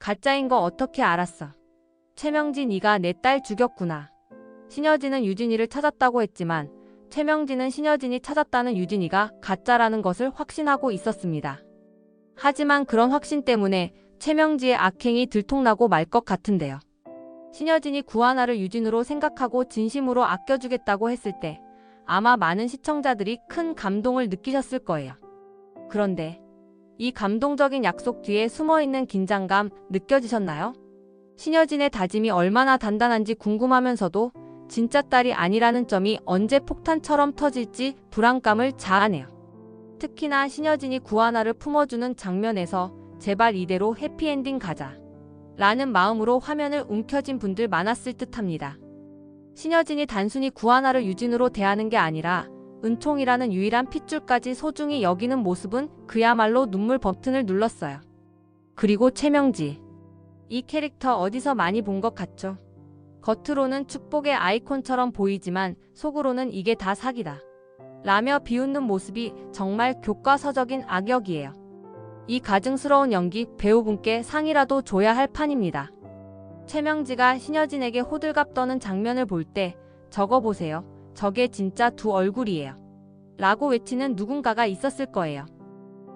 가짜인 거 어떻게 알았어? 최명지 네가 내 딸 죽였구나. 신여진은 유진이를 찾았다고 했지만 최명진은 신여진이 찾았다는 유진이가 가짜라는 것을 확신하고 있었습니다. 하지만 그런 확신 때문에 최명지의 악행이 들통나고 말 것 같은데요. 신여진이 구하나를 유진으로 생각하고 진심으로 아껴주겠다고 했을 때 아마 많은 시청자들이 큰 감동을 느끼셨을 거예요. 그런데 이 감동적인 약속 뒤에 숨어있는 긴장감 느껴지셨나요? 신여진의 다짐이 얼마나 단단한지 궁금하면서도 진짜 딸이 아니라는 점이 언제 폭탄처럼 터질지 불안감을 자아내요. 특히나 신여진이 구하나를 품어주는 장면에서 제발 이대로 해피엔딩 가자 라는 마음으로 화면을 움켜쥔 분들 많았을 듯합니다. 신여진이 단순히 구하나를 유진으로 대하는 게 아니라 은총이라는 유일한 핏줄까지 소중히 여기는 모습은 그야말로 눈물 버튼을 눌렀어요. 그리고 최명지. 이 캐릭터 어디서 많이 본 것 같죠? 겉으로는 축복의 아이콘처럼 보이지만 속으로는 이게 다 사기다 라며 비웃는 모습이 정말 교과서적인 악역이에요. 이 가증스러운 연기 배우분께 상이라도 줘야 할 판입니다. 최명지가 신여진에게 호들갑 떠는 장면을 볼 때 저거 보세요. 저게 진짜 두 얼굴이에요. 라고 외치는 누군가가 있었을 거예요.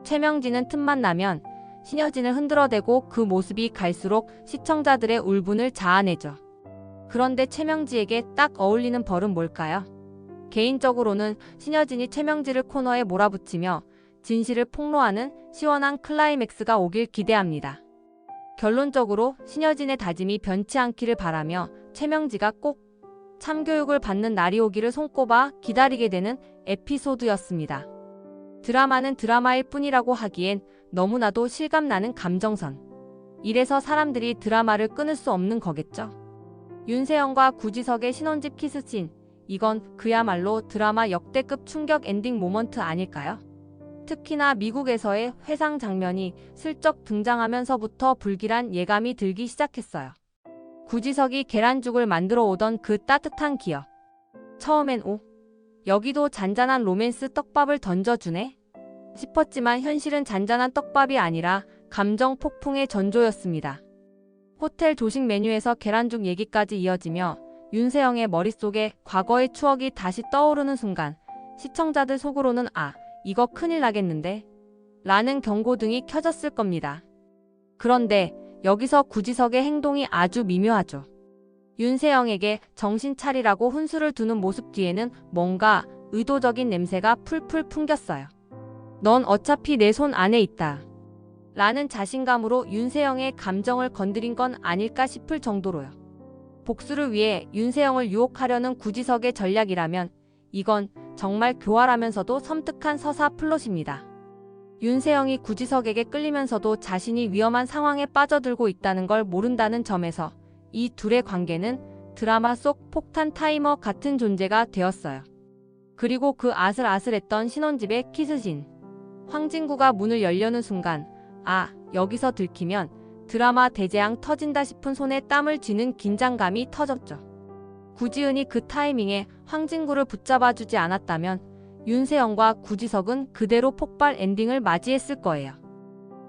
최명진은 틈만 나면 신여진을 흔들어대고 그 모습이 갈수록 시청자들의 울분을 자아내죠. 그런데 최명지에게 딱 어울리는 벌은 뭘까요? 개인적으로는 신여진이 최명지를 코너에 몰아붙이며 진실을 폭로하는 시원한 클라이맥스가 오길 기대합니다. 결론적으로 신여진의 다짐이 변치 않기를 바라며 최명지가 꼭 참교육을 받는 날이 오기를 손꼽아 기다리게 되는 에피소드였습니다. 드라마는 드라마일 뿐이라고 하기엔 너무나도 실감나는 감정선. 이래서 사람들이 드라마를 끊을 수 없는 거겠죠. 윤세영과 구지석의 신혼집 키스씬. 이건 그야말로 드라마 역대급 충격 엔딩 모먼트 아닐까요? 특히나 미국에서의 회상 장면이 슬쩍 등장하면서부터 불길한 예감이 들기 시작했어요. 구지석이 계란죽을 만들어 오던 그 따뜻한 기억. 처음엔 여기도 잔잔한 로맨스 떡밥을 던져주네? 싶었지만 현실은 잔잔한 떡밥이 아니라 감정 폭풍의 전조였습니다. 호텔 조식 메뉴에서 계란죽 얘기까지 이어지며 윤세영의 머릿속에 과거의 추억이 다시 떠오르는 순간 시청자들 속으로는 이거 큰일 나겠는데? 라는 경고등이 켜졌을 겁니다. 그런데 여기서 구지석의 행동이 아주 미묘하죠. 윤세영에게 정신 차리라고 훈수를 두는 모습 뒤에는 뭔가 의도적인 냄새가 풀풀 풍겼어요. 넌 어차피 내 손 안에 있다. 라는 자신감으로 윤세영의 감정을 건드린 건 아닐까 싶을 정도로요. 복수를 위해 윤세영을 유혹하려는 구지석의 전략이라면 이건 정말 교활하면서도 섬뜩한 서사 플롯입니다. 윤세영이 구지석에게 끌리면서도 자신이 위험한 상황에 빠져들고 있다는 걸 모른다는 점에서 이 둘의 관계는 드라마 속 폭탄 타이머 같은 존재가 되었어요. 그리고 그 아슬아슬했던 신혼집의 키스씬. 황진구가 문을 열려는 순간 여기서 들키면 드라마 대재앙 터진다 싶은 손에 땀을 쥐는 긴장감이 터졌죠. 구지은이 그 타이밍에 황진구를 붙잡아주지 않았다면 윤세영과 구지석은 그대로 폭발 엔딩을 맞이했을 거예요.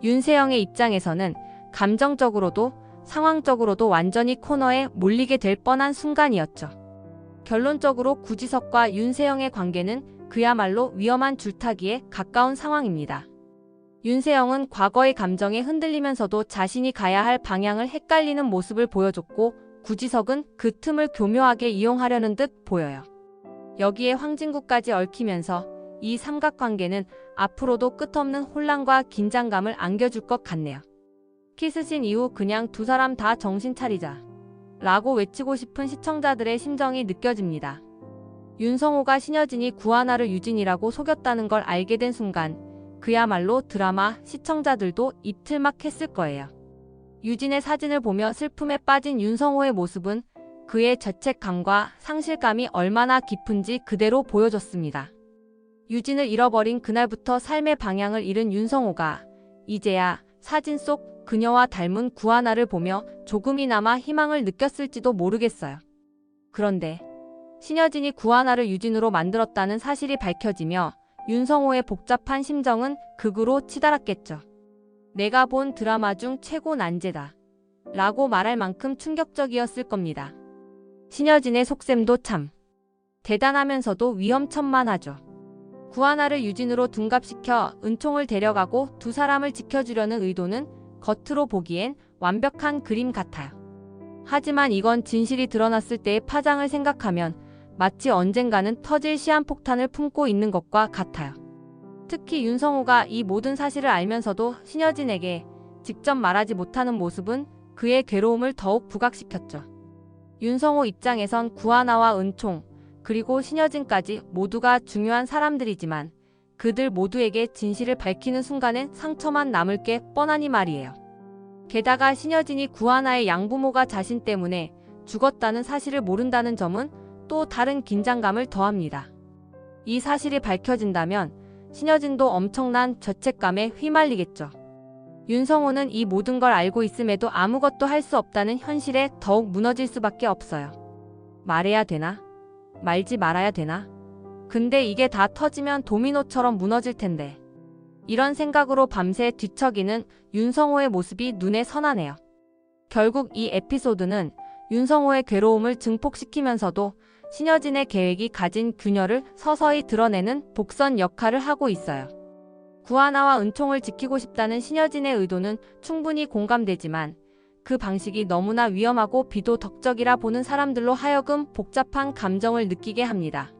윤세영의 입장에서는 감정적으로도 상황적으로도 완전히 코너에 몰리게 될 뻔한 순간이었죠. 결론적으로 구지석과 윤세영의 관계는 그야말로 위험한 줄타기에 가까운 상황입니다. 윤세영은 과거의 감정에 흔들리면서도 자신이 가야 할 방향을 헷갈리는 모습을 보여줬고 구지석은 그 틈을 교묘하게 이용하려는 듯 보여요. 여기에 황진구까지 얽히면서 이 삼각관계는 앞으로도 끝없는 혼란과 긴장감을 안겨줄 것 같네요. 키스씬 이후 그냥 두 사람 다 정신 차리자 라고 외치고 싶은 시청자들의 심정이 느껴집니다. 윤성호가 신여진이 구하나를 유진이라고 속였다는 걸 알게 된 순간 그야말로 드라마 시청자들도 입틀막 했을 거예요. 유진의 사진을 보며 슬픔에 빠진 윤성호의 모습은 그의 죄책감과 상실감이 얼마나 깊은지 그대로 보여줬습니다. 유진을 잃어버린 그날부터 삶의 방향을 잃은 윤성호가 이제야 사진 속 그녀와 닮은 구하나를 보며 조금이나마 희망을 느꼈을지도 모르겠어요. 그런데 신여진이 구하나를 유진으로 만들었다는 사실이 밝혀지며 윤성호의 복잡한 심정은 극으로 치달았겠죠. 내가 본 드라마 중 최고 난제다. 라고 말할 만큼 충격적이었을 겁니다. 신여진의 속셈도 참 대단하면서도 위험천만하죠. 구하나를 유진으로 둔갑시켜 은총을 데려가고 두 사람을 지켜주려는 의도는 겉으로 보기엔 완벽한 그림 같아요. 하지만 이건 진실이 드러났을 때의 파장을 생각하면 마치 언젠가는 터질 시한폭탄을 품고 있는 것과 같아요. 특히 윤성호가 이 모든 사실을 알면서도 신여진에게 직접 말하지 못하는 모습은 그의 괴로움을 더욱 부각시켰죠. 윤성호 입장에선 구하나와 은총, 그리고 신여진까지 모두가 중요한 사람들이지만 그들 모두에게 진실을 밝히는 순간엔 상처만 남을 게 뻔하니 말이에요. 게다가 신여진이 구하나의 양부모가 자신 때문에 죽었다는 사실을 모른다는 점은 또 다른 긴장감을 더합니다. 이 사실이 밝혀진다면 신여진도 엄청난 죄책감에 휘말리겠죠. 윤성호는 이 모든 걸 알고 있음에도 아무것도 할 수 없다는 현실에 더욱 무너질 수밖에 없어요. 말해야 되나? 말지 말아야 되나? 근데 이게 다 터지면 도미노처럼 무너질 텐데. 이런 생각으로 밤새 뒤척이는 윤성호의 모습이 눈에 선하네요. 결국 이 에피소드는 윤성호의 괴로움을 증폭시키면서도 신여진의 계획이 가진 균열을 서서히 드러내는 복선 역할을 하고 있어요. 구하나와 은총을 지키고 싶다는 신여진의 의도는 충분히 공감되지만 그 방식이 너무나 위험하고 비도덕적이라 보는 사람들로 하여금 복잡한 감정을 느끼게 합니다.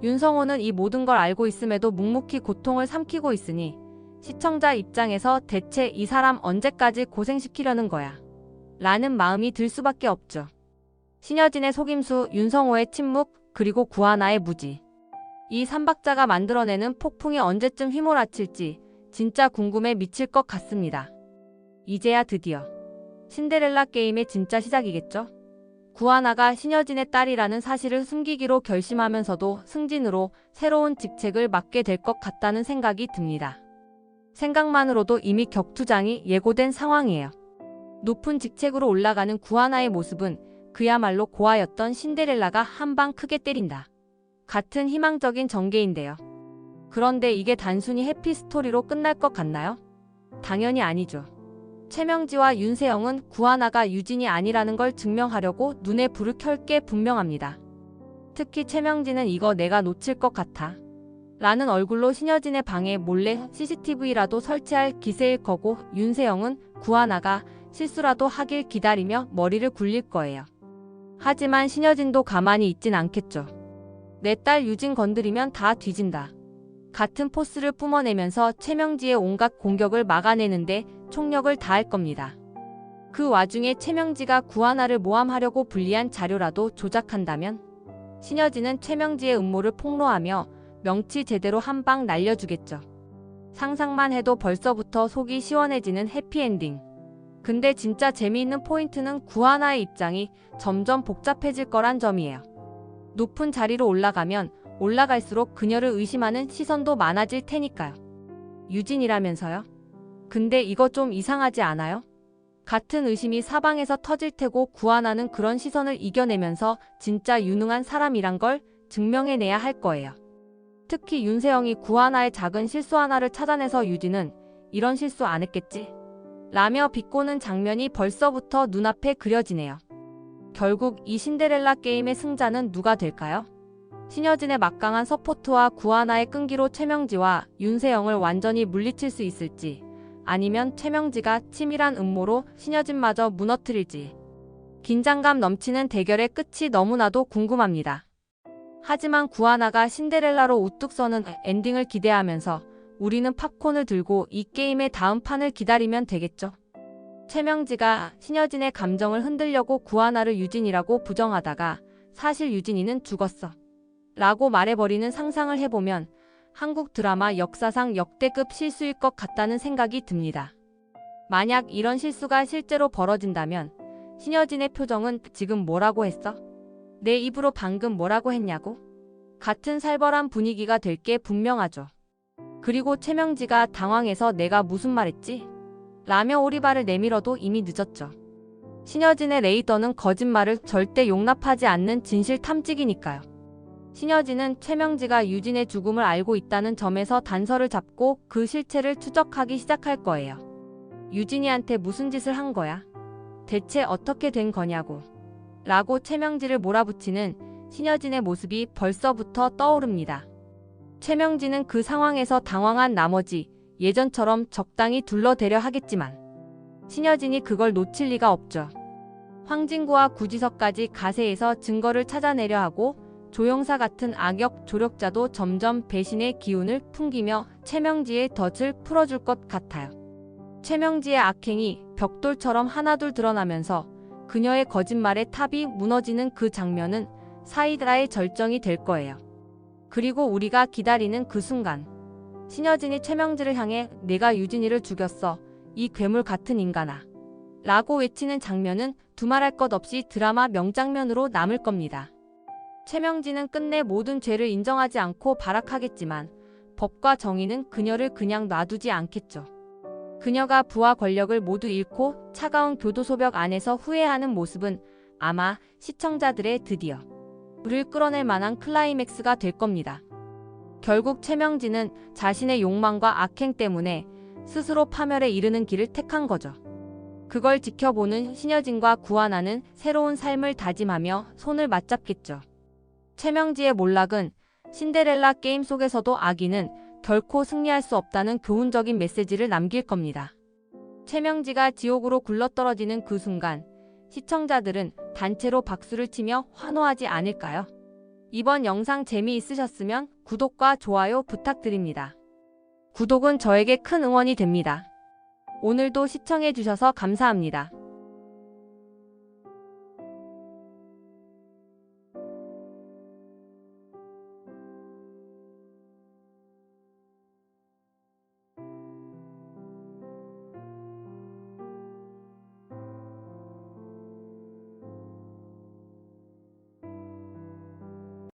윤성호는 이 모든 걸 알고 있음에도 묵묵히 고통을 삼키고 있으니 시청자 입장에서 대체 이 사람 언제까지 고생시키려는 거야? 라는 마음이 들 수밖에 없죠. 신여진의 속임수, 윤성호의 침묵, 그리고 구하나의 무지. 이 삼박자가 만들어내는 폭풍이 언제쯤 휘몰아칠지 진짜 궁금해 미칠 것 같습니다. 이제야 드디어 신데렐라 게임의 진짜 시작이겠죠? 구하나가 신여진의 딸이라는 사실을 숨기기로 결심하면서도 승진으로 새로운 직책을 맡게 될 것 같다는 생각이 듭니다. 생각만으로도 이미 격투장이 예고된 상황이에요. 높은 직책으로 올라가는 구하나의 모습은 그야말로 고아였던 신데렐라가 한 방 크게 때린다. 같은 희망적인 전개인데요. 그런데 이게 단순히 해피스토리로 끝날 것 같나요? 당연히 아니죠. 최명지와 윤세영은 구하나가 유진이 아니라는 걸 증명하려고 눈에 불을 켤 게 분명합니다. 특히 최명지는 이거 내가 놓칠 것 같아 라는 얼굴로 신여진의 방에 몰래 CCTV라도 설치할 기세일 거고, 윤세영은 구하나가 실수라도 하길 기다리며 머리를 굴릴 거예요. 하지만 신여진도 가만히 있진 않겠죠. 내 딸 유진 건드리면 다 뒤진다. 같은 포스를 뿜어내면서 최명지의 온갖 공격을 막아내는데 총력을 다할 겁니다. 그 와중에 최명지가 구하나를 모함하려고 분리한 자료라도 조작한다면 신여진은 최명지의 음모를 폭로하며 명치 제대로 한 방 날려주겠죠. 상상만 해도 벌써부터 속이 시원해지는 해피엔딩. 근데 진짜 재미있는 포인트는 구하나의 입장이 점점 복잡해질 거란 점이에요. 높은 자리로 올라가면 올라갈수록 그녀를 의심하는 시선도 많아질 테니까요. 유진이라면서요? 근데 이거 좀 이상하지 않아요? 같은 의심이 사방에서 터질 테고 구하나는 그런 시선을 이겨내면서 진짜 유능한 사람이란 걸 증명해내야 할 거예요. 특히 윤세영이 구하나의 작은 실수 하나를 찾아내서 유진은 이런 실수 안 했겠지? 라며 비꼬는 장면이 벌써부터 눈앞에 그려지네요. 결국 이 신데렐라 게임의 승자는 누가 될까요? 신여진의 막강한 서포트와 구하나의 끈기로 최명지와 윤세영을 완전히 물리칠 수 있을지, 아니면 최명지가 치밀한 음모로 신여진마저 무너뜨릴지. 긴장감 넘치는 대결의 끝이 너무나도 궁금합니다. 하지만 구하나가 신데렐라로 우뚝 서는 엔딩을 기대하면서 우리는 팝콘을 들고 이 게임의 다음 판을 기다리면 되겠죠. 최명지가 신여진의 감정을 흔들려고 구하나를 유진이라고 부정하다가 사실 유진이는 죽었어 라고 말해버리는 상상을 해보면 한국 드라마 역사상 역대급 실수일 것 같다는 생각이 듭니다. 만약 이런 실수가 실제로 벌어진다면 신여진의 표정은 지금 뭐라고 했어? 내 입으로 방금 뭐라고 했냐고? 같은 살벌한 분위기가 될 게 분명하죠. 그리고 최명지가 당황해서 내가 무슨 말했지? 라며 오리발을 내밀어도 이미 늦었죠. 신여진의 레이더는 거짓말을 절대 용납하지 않는 진실 탐지기니까요. 신여진은 최명지가 유진의 죽음을 알고 있다는 점에서 단서를 잡고 그 실체를 추적하기 시작할 거예요. 유진이한테 무슨 짓을 한 거야? 대체 어떻게 된 거냐고 라고 최명지를 몰아붙이는 신여진의 모습이 벌써부터 떠오릅니다. 최명지는 그 상황에서 당황한 나머지 예전처럼 적당히 둘러대려 하겠지만 신여진이 그걸 놓칠 리가 없죠. 황진구와 구지석까지 가세해서 증거를 찾아내려 하고 조영사 같은 악역 조력자도 점점 배신의 기운을 풍기며 최명지의 덫을 풀어줄 것 같아요. 최명지의 악행이 벽돌처럼 하나둘 드러나면서 그녀의 거짓말의 탑이 무너지는 그 장면은 사이다의 절정이 될 거예요. 그리고 우리가 기다리는 그 순간 신여진이 최명지를 향해 내가 유진이를 죽였어. 이 괴물 같은 인간아. 라고 외치는 장면은 두말할 것 없이 드라마 명장면으로 남을 겁니다. 최명지는 끝내 모든 죄를 인정하지 않고 발악하겠지만 법과 정의는 그녀를 그냥 놔두지 않겠죠. 그녀가 부와 권력을 모두 잃고 차가운 교도소벽 안에서 후회하는 모습은 아마 시청자들의 드디어 물을 끌어낼 만한 클라이맥스가 될 겁니다. 결국 최명지는 자신의 욕망과 악행 때문에 스스로 파멸에 이르는 길을 택한 거죠. 그걸 지켜보는 신여진과 구하나는 새로운 삶을 다짐하며 손을 맞잡겠죠. 최명지의 몰락은 신데렐라 게임 속에서도 아기는 결코 승리할 수 없다는 교훈적인 메시지를 남길 겁니다. 최명지가 지옥으로 굴러떨어지는 그 순간 시청자들은 단체로 박수를 치며 환호하지 않을까요? 이번 영상 재미있으셨으면 구독과 좋아요 부탁드립니다. 구독은 저에게 큰 응원이 됩니다. 오늘도 시청해주셔서 감사합니다.